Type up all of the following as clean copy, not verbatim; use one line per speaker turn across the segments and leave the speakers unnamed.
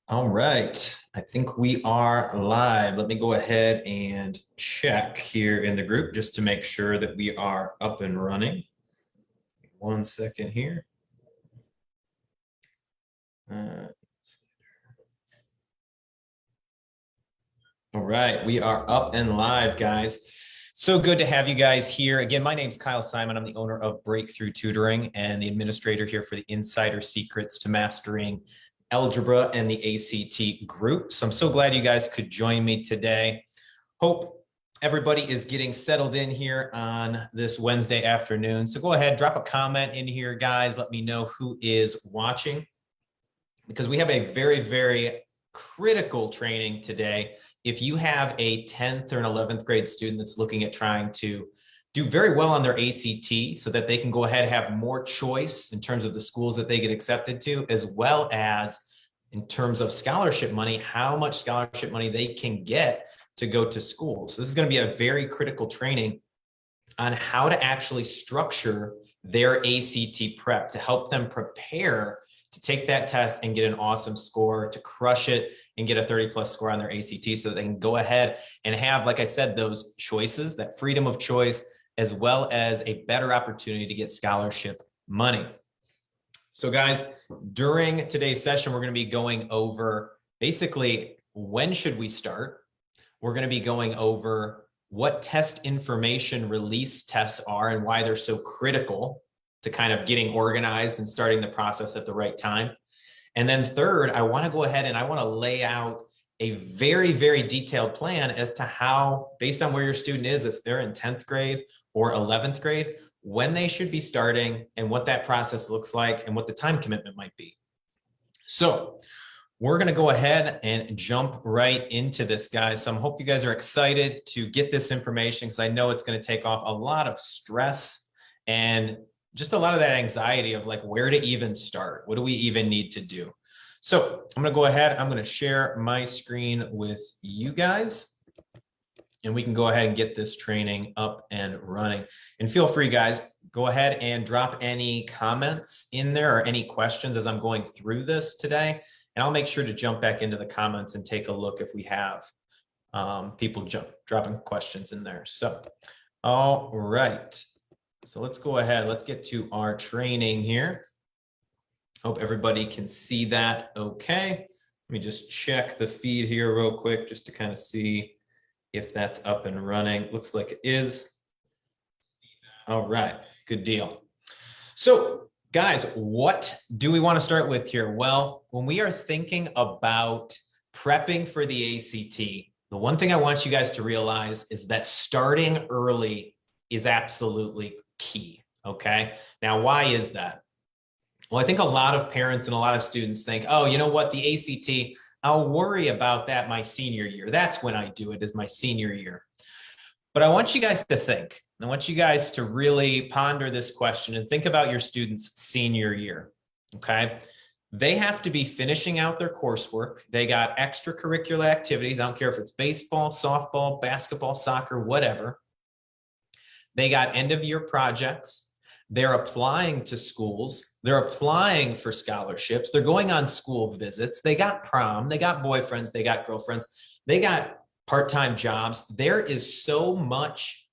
All right, I think we are live. Let me go ahead and check here in the group just to make sure that we are up and running. 1 second here. All right, we are up and live, guys. So good to have you guys here. Again, my name's Kyle Simon. I'm the owner of Breakthrough Tutoring and the administrator here for the Insider Secrets to Mastering Algebra and the ACT group. So I'm so glad you guys could join me today. Hope everybody is getting settled in here on this Wednesday afternoon. So go ahead, drop a comment in here, guys. Let me know who is watching because we have a very, very critical training today. If you have a 10th or an 11th grade student that's looking at trying to do very well on their ACT so that they can go ahead and have more choice in terms of the schools that they get accepted to, as well as in terms of scholarship money, how much scholarship money they can get to go to school. So this is going to be a very critical training on how to actually structure their ACT prep to help them prepare to take that test and get an awesome score, to crush it and get a 30+ score on their ACT so that they can go ahead and have, like I said, those choices, that freedom of choice, as well as a better opportunity to get scholarship money. So guys, during today's session, we're going to be going over basically when should we start? We're going to be going over what test information release tests are and why they're so critical to kind of getting organized and starting the process at the right time. And then third, I want to go ahead and I want to lay out a very, very detailed plan as to how, based on where your student is, if they're in 10th grade or 11th grade, when they should be starting and what that process looks like and what the time commitment might be. So we're going to go ahead and jump right into this, guys. So I hope you guys are excited to get this information because I know it's going to take off a lot of stress and just a lot of that anxiety of like where to even start. What do we even need to do? So I'm going to go ahead. I'm going to share my screen with you guys and we can go ahead and get this training up and running. And feel free, guys, go ahead and drop any comments in there or any questions as I'm going through this today. And I'll make sure to jump back into the comments and take a look if we have people dropping questions in there. So, all right. So let's go ahead. Let's get to our training here. Hope everybody can see that okay. Let me just check the feed here real quick just to kind of see if that's up and running. Looks like it is. All right, good deal. So guys, what do we want to start with here? Well, when we are thinking about prepping for the ACT, the one thing I want you guys to realize is that starting early is absolutely key, okay? Now, why is that? Well, I think a lot of parents and a lot of students think, oh, you know what, the ACT, I'll worry about that my senior year. That's when I do it, is my senior year. But I want you guys to think. I want you guys to really ponder this question and think about your students' senior year, okay? They have to be finishing out their coursework. They got extracurricular activities. I don't care if it's baseball, softball, basketball, soccer, whatever. They got end-of-year projects. They're applying to schools. They're applying for scholarships. They're going on school visits. They got prom. They got boyfriends. They got girlfriends. They got part-time jobs. There is so much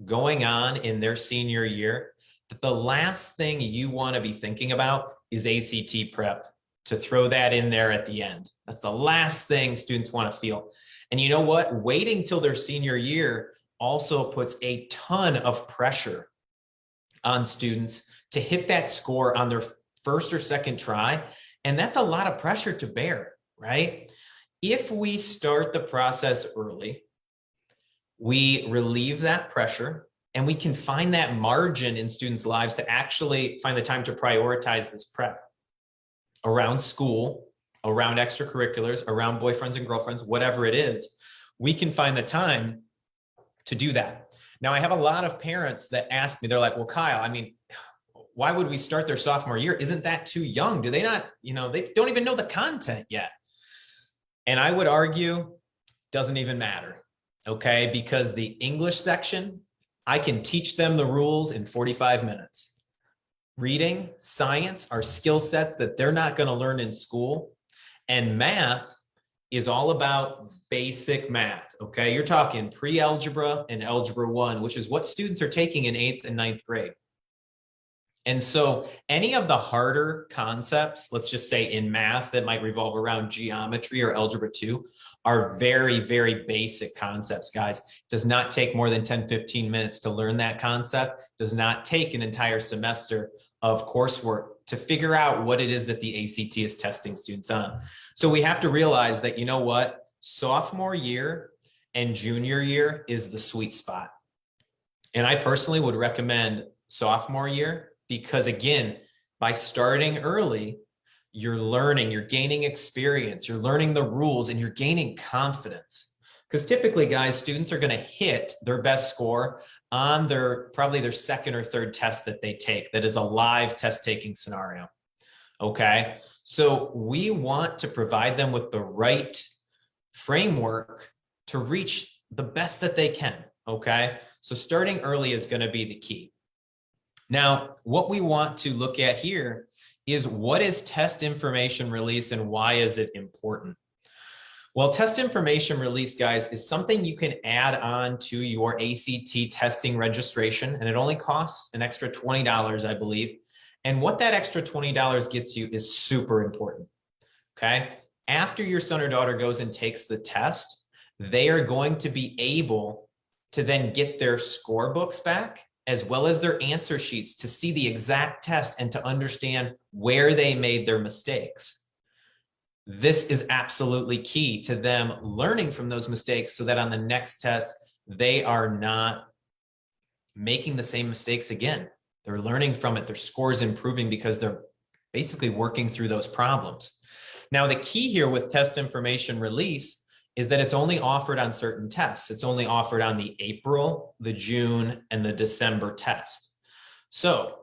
going on in their senior year that the last thing you want to be thinking about is ACT prep, to throw that in there at the end. That's the last thing students want to feel. And you know what? Waiting till their senior year also puts a ton of pressure on students to hit that score on their first or second try. And that's a lot of pressure to bear, right? If we start the process early, we relieve that pressure and we can find that margin in students' lives to actually find the time to prioritize this prep around school, around extracurriculars, around boyfriends and girlfriends, whatever it is. We can find the time to do that. Now, I have a lot of parents that ask me, they're like, well, Kyle, I mean, why would we start their sophomore year? Isn't that too young? Do they not, they don't even know the content yet. And I would argue, doesn't even matter, okay? Because the English section, I can teach them the rules in 45 minutes. Reading, science are skill sets that they're not going to learn in school. And math is all about basic math. Okay. You're talking pre-algebra and algebra 1, which is what students are taking in 8th and 9th grade. And so any of the harder concepts, let's just say in math that might revolve around geometry or algebra 2, are very, very basic concepts, guys. Does not take more than 10, 15 minutes to learn that concept. Does not take an entire semester of coursework to figure out what it is that the ACT is testing students on. So we have to realize that, you know what, sophomore year and junior year is the sweet spot. And I personally would recommend sophomore year because, again, by starting early, you're learning, you're gaining experience, you're learning the rules, and you're gaining confidence. Because typically, guys, students are going to hit their best score on probably their second or third test that they take. That is a live test taking scenario. Okay. So we want to provide them with the right framework to reach the best that they can. Okay. So starting early is going to be the key. Now, what we want to look at here is what is test information release and why is it important? Well, test information release, guys, is something you can add on to your ACT testing registration, and it only costs an extra $20, I believe. And what that extra $20 gets you is super important, okay? After your son or daughter goes and takes the test, they are going to be able to then get their scorebooks back, as well as their answer sheets, to see the exact test and to understand where they made their mistakes. This is absolutely key to them learning from those mistakes so that on the next test, they are not making the same mistakes again. They're learning from it. Their scores improving because they're basically working through those problems. Now, the key here with test information release is that it's only offered on certain tests. It's only offered on the April, the June, and the December test. So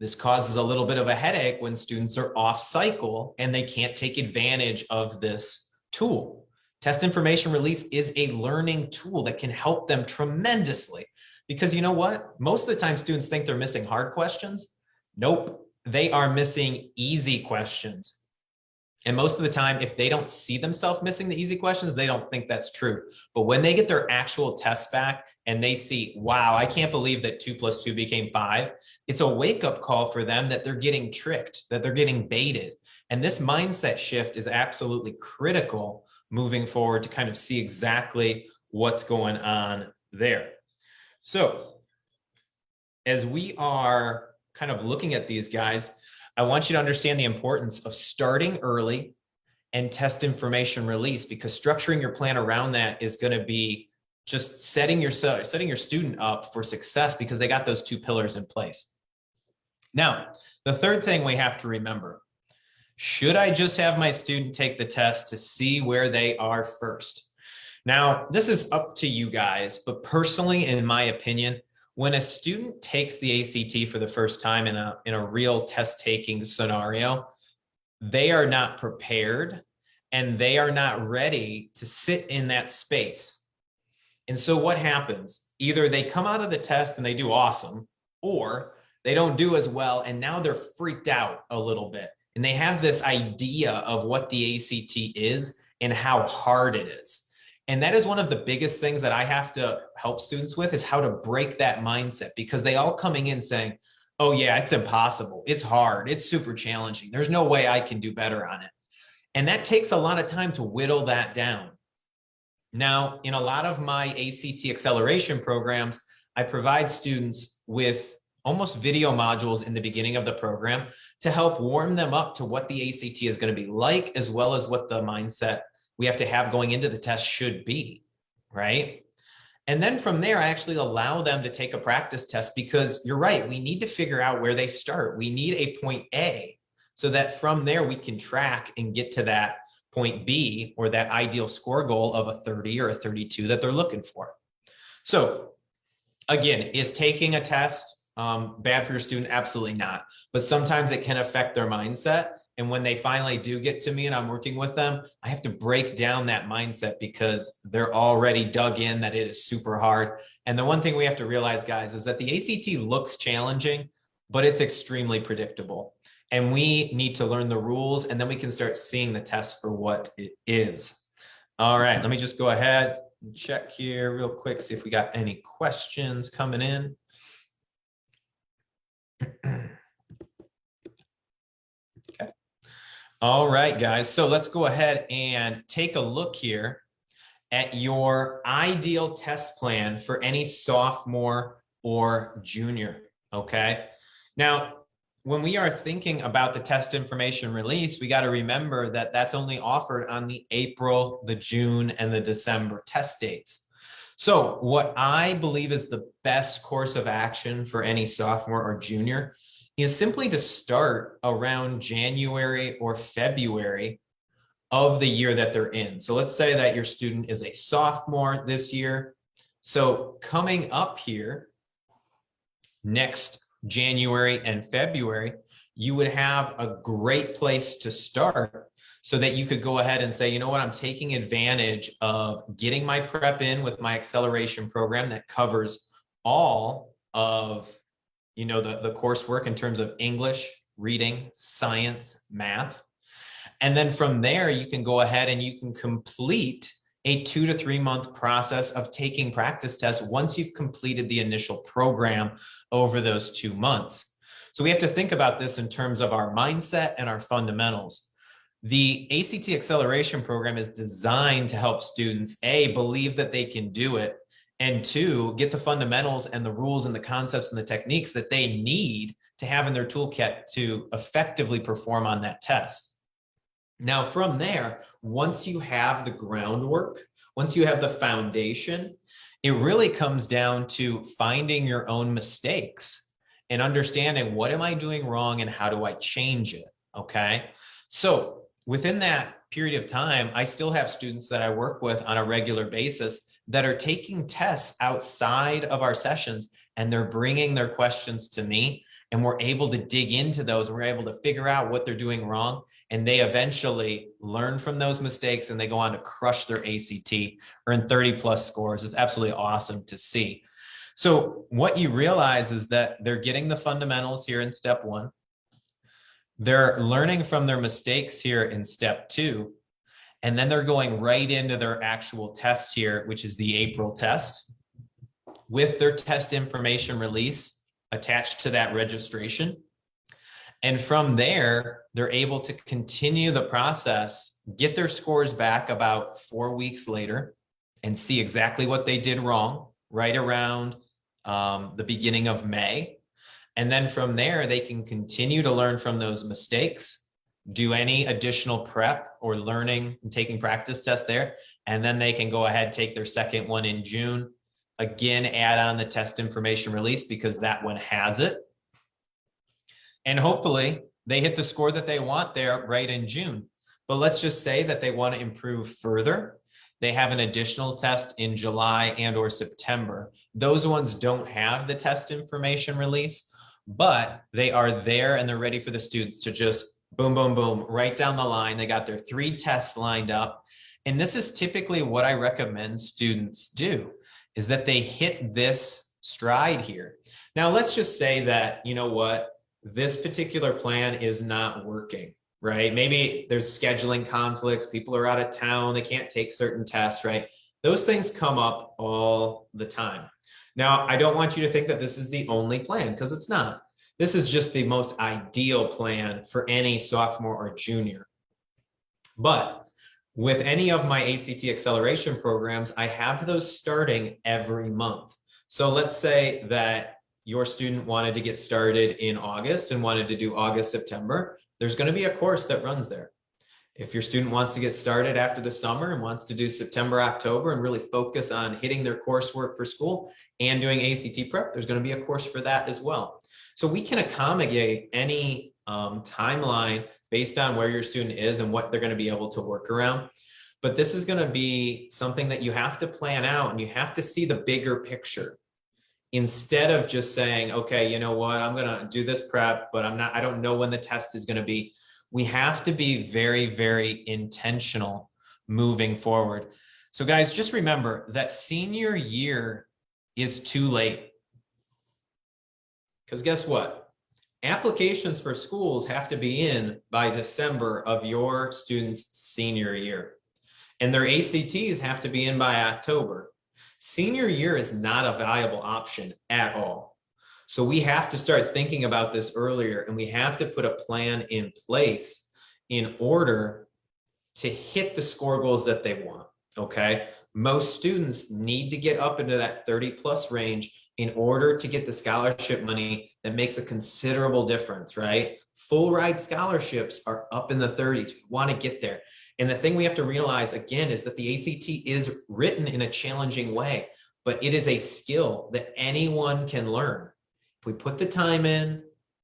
this causes a little bit of a headache when students are off cycle and they can't take advantage of this tool. Test information release is a learning tool that can help them tremendously because you know what? Most of the time students think they're missing hard questions. Nope, they are missing easy questions. And most of the time, if they don't see themselves missing the easy questions, they don't think that's true. But when they get their actual tests back and they see, wow, I can't believe that 2 + 2 became 5, it's a wake-up call for them that they're getting tricked, that they're getting baited. And this mindset shift is absolutely critical moving forward to kind of see exactly what's going on there. So as we are kind of looking at these guys, I want you to understand the importance of starting early and test information release, because structuring your plan around that is going to be just setting your student up for success because they got those 2 pillars in place. Now, the third thing we have to remember, should I just have my student take the test to see where they are first? Now, this is up to you guys, but personally, in my opinion, when a student takes the ACT for the first time in a real test taking scenario, they are not prepared and they are not ready to sit in that space. And so what happens? Either they come out of the test and they do awesome, or they don't do as well and now they're freaked out a little bit. And they have this idea of what the ACT is and how hard it is. And that is one of the biggest things that I have to help students with, is how to break that mindset, because they all coming in saying, oh yeah, it's impossible. It's hard. It's super challenging. There's no way I can do better on it. And that takes a lot of time to whittle that down. Now, in a lot of my ACT acceleration programs, I provide students with almost video modules in the beginning of the program to help warm them up to what the ACT is going to be like, as well as what the mindset we have to have going into the test should be, right? And then from there, I actually allow them to take a practice test, because you're right, we need to figure out where they start. We need a point A so that from there we can track and get to that point B, or that ideal score goal of a 30 or a 32 that they're looking for. So again, is taking a test bad for your student? Absolutely not. But sometimes it can affect their mindset. And when they finally do get to me and I'm working with them, I have to break down that mindset because they're already dug in that it is super hard. And the one thing we have to realize, guys, is that the ACT looks challenging, but it's extremely predictable. and we need to learn the rules, and then we can start seeing the test for what it is. All right, let me just go ahead and check here real quick, see if we got any questions coming in. Okay. All right, guys. So let's go ahead and take a look here at your ideal test plan for any sophomore or junior. Okay. Now, when we are thinking about the test information release, we got to remember that that's only offered on the April, the June, and the December test dates. So what I believe is the best course of action for any sophomore or junior is simply to start around January or February of the year that they're in. So let's say that your student is a sophomore this year. So coming up here next January and February, you would have a great place to start so that you could go ahead and say, you know what, I'm taking advantage of getting my prep in with my acceleration program that covers all of, you know, the coursework in terms of English, reading, science, math. And then from there, you can go ahead and you can complete a 2 to 3 month process of taking practice tests once you've completed the initial program over those 2 months. So we have to think about this in terms of our mindset and our fundamentals. The ACT Acceleration Program is designed to help students, A, believe that they can do it, and 2, get the fundamentals and the rules and the concepts and the techniques that they need to have in their toolkit to effectively perform on that test. Now, from there, once you have the groundwork, once you have the foundation, it really comes down to finding your own mistakes and understanding what am I doing wrong and how do I change it, okay? So within that period of time, I still have students that I work with on a regular basis that are taking tests outside of our sessions, and they're bringing their questions to me, and we're able to dig into those. We're able to figure out what they're doing wrong, and they eventually learn from those mistakes and they go on to crush their ACT, earn 30+ scores. It's absolutely awesome to see. So what you realize is that they're getting the fundamentals here in step 1. They're learning from their mistakes here in step 2. And then they're going right into their actual test here, which is the April test, with their test information release attached to that registration. And from there, they're able to continue the process, get their scores back about 4 weeks later, and see exactly what they did wrong right around the beginning of May. And then from there, they can continue to learn from those mistakes, do any additional prep or learning and taking practice tests there. And then they can go ahead, take their second one in June, again, add on the test information release because that one has it. And hopefully they hit the score that they want there right in June. But let's just say that they want to improve further. They have an additional test in July and or September. Those ones don't have the test information release, but they are there and they're ready for the students to just boom, boom, boom, right down the line. They got their 3 tests lined up. And this is typically what I recommend students do, is that they hit this stride here. Now, let's just say that, you know what, this particular plan is not working, right? Maybe there's scheduling conflicts, people are out of town, they can't take certain tests, right? Those things come up all the time. Now, I don't want you to think that this is the only plan, because it's not. This is just the most ideal plan for any sophomore or junior. But with any of my ACT acceleration programs, I have those starting every month. So let's say that your student wanted to get started in August and wanted to do August, September, there's going to be a course that runs there. If your student wants to get started after the summer and wants to do September, October, and really focus on hitting their coursework for school and doing ACT prep, there's going to be a course for that as well. So we can accommodate any timeline based on where your student is and what they're going to be able to work around. But this is going to be something that you have to plan out, and you have to see the bigger picture. Instead of just saying, okay, you know what, I'm going to do this prep, but I don't know when the test is going to be. We have to be very, very intentional moving forward. So guys, just remember that senior year is too late. Because guess what? applications for schools have to be in by December of your student's senior year. And their ACTs have to be in by October. Senior year is not a viable option at all. So we have to start thinking about this earlier, and we have to put a plan in place in order to hit the score goals that they want, okay? Most students need to get up into that 30+ range in order to get the scholarship money that makes a considerable difference, right? Full ride scholarships are up in the 30s. We want to get there. And the thing we have to realize again is that the ACT is written in a challenging way, but it is a skill that anyone can learn. If we put the time in,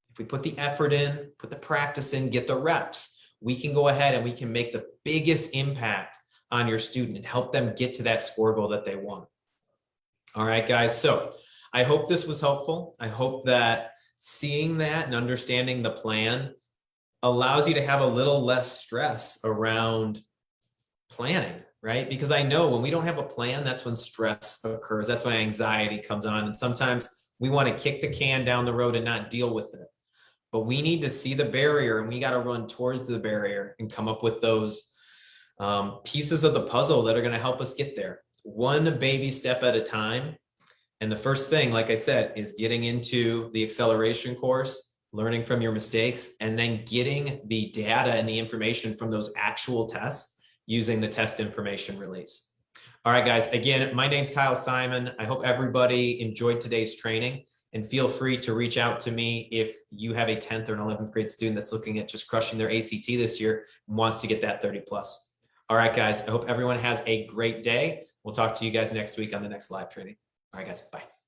if we put the effort in, put the practice in, get the reps, we can go ahead and we can make the biggest impact on your student and help them get to that score goal that they want. All right, guys. So I hope this was helpful. I hope that seeing that and understanding the plan allows you to have a little less stress around planning, right? Because I know when we don't have a plan, that's when stress occurs. That's when anxiety comes on. And sometimes we want to kick the can down the road and not deal with it. But we need to see the barrier, and we got to run towards the barrier and come up with those pieces of the puzzle that are going to help us get there, one baby step at a time. And the first thing, like I said, is getting into the acceleration course, learning from your mistakes, and then getting the data and the information from those actual tests using the test information release. All right, guys, again, my name's Kyle Simon. I hope everybody enjoyed today's training, and feel free to reach out to me if you have a 10th or an 11th grade student that's looking at just crushing their ACT this year and wants to get that 30+. All right, guys, I hope everyone has a great day. We'll talk to you guys next week on the next live training. All right, guys, bye.